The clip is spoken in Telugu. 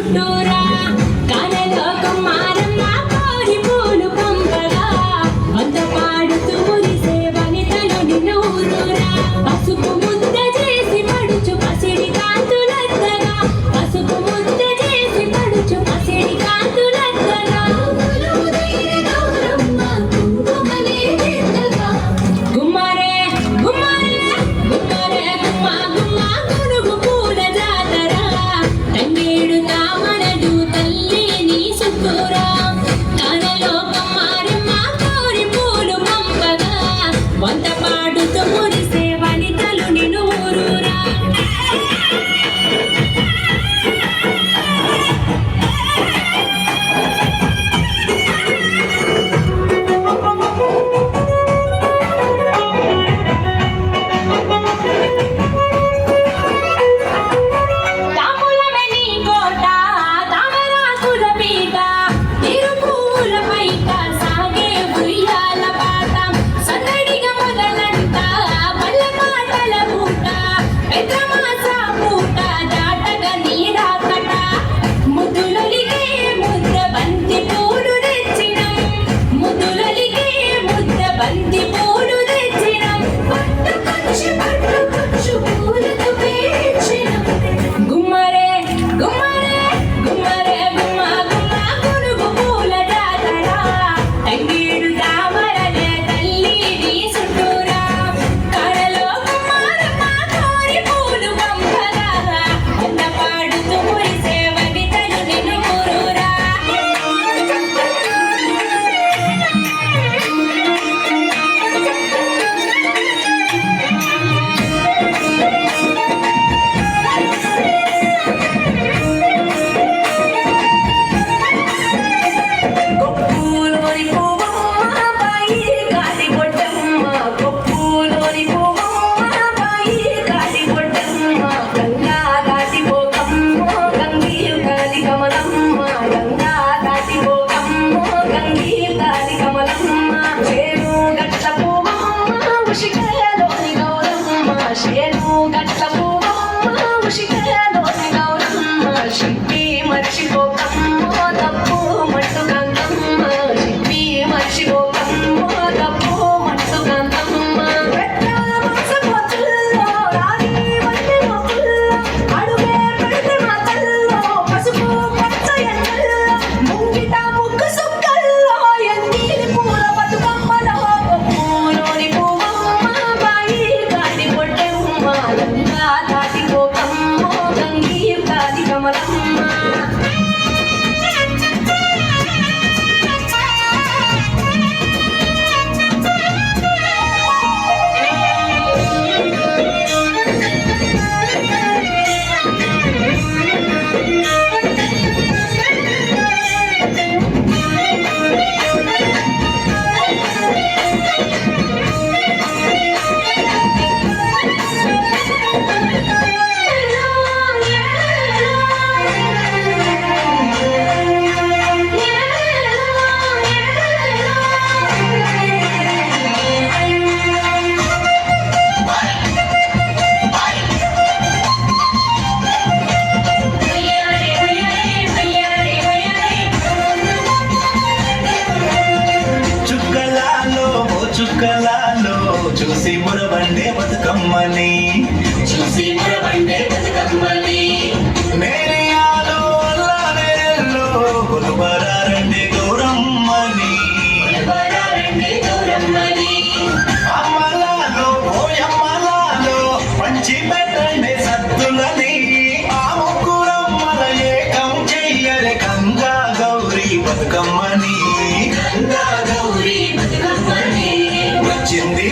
చుట్టూరా కనలో కుమారమ్మ కోరి పూలు పంపగా వంద పాడుతూ మురిసే వనితలు నిన్ను ఊరూరా పసుపు ముద్ద చేసి పడుచు పసిడి కాంతులద్దగా పసుపు ముద్ద చేసి పడుచు పసిడి కాంతులద్దగా గుమ్మరే గుమ్మరే గుమ్మరే గుమ్మ గుమ్మ గునుగు పూల జాతర తంగేడు తామరలు తల్లి నీ సుత్తూరా కనలో కుమారమ్మ కోరి పూలు పంపగా వంద పాడుతూ మురిసే వనితలు నిన్ను ఊరూరా తాములమణి కోట తామరాకుల పీట తిరుపూల పైట సాగే ఉయ్యాల పాట సందడిగా మొదలంట పల్ల పాటల పూట పెద్రమాస పూట దాటగా నీరాకట ముద్దులొలిగే ముద్ద బంతి పూలు తెచ్చినం ముద్దులొలిగే ముద్ద బంతి పూలు తెచ్చినం పట్టుకొచ్చు పూలతో పేర్చినం గుమ్మరే గుమ్మరే గుమ్మరే గుమ్మ గుమ్మ గునుగు పూల జాతర తంగేడు తామరలే తల్లి నీ చుట్టూరా కడలో కుమారమ్మ కోరి పూలు పంపగా వంద పాడుతూ మురిసే వనితలు నిన్ను ఊరూరా కొప్పులోని పువ్వమ్మ బాయి కాటి బొట్టమ్మ కొప్పులోని పువ్వమ్మ బాయి కాటి బొట్టమ్మ గంగా దాటి పోకమ్మ గంగీరు కాలి కమలమ్మ గంగా దాటి పోకమ్మ గంగీరు కాలి కమలమ్మ చేను గట్ల పువ్వమ్మ ఉషికలోని గౌరమ్మ చేను గట్ల పువ్వమ్మ ఉషికలోని గౌరమ్మ శిల్పి మర్చిపోకమ్మ తప్పు మట్టు గంగమ్మ శిల్పి మర్చిపోకమ్మ తప్పు మట్టు గంగమ్మ పెట్టాల మోసపోతుల్లో రాగి వంటి మొక్కుల్లో అడుగే పెడితే మా తల్లో పసుపు పచ్చ ఎండల్లో ముంగిట ముగ్గు సుక్కల్లో ఎన్నీలి పూల బతుకమ్మలో కొప్పులోని పువ్వమ్మ బాయి కాటి బొట్టమ్మ గంగా దాటి పోకమ్మ గంగీరు కాలి కమలమ్మ చుక్కలాలో చూసి మురబండే బతుకమ్మని నేరియాలో అల్లానేలో కొలుబరారండే గౌరమ్మని అమ్మలాలో ఓయమ్మలాలో పంచి పెట్టండి సత్తులని ఆ ముగ్గురమ్మల ఏకం చెయ్యలే గంగా గౌరీ బతుకమ్మని వచ్చింది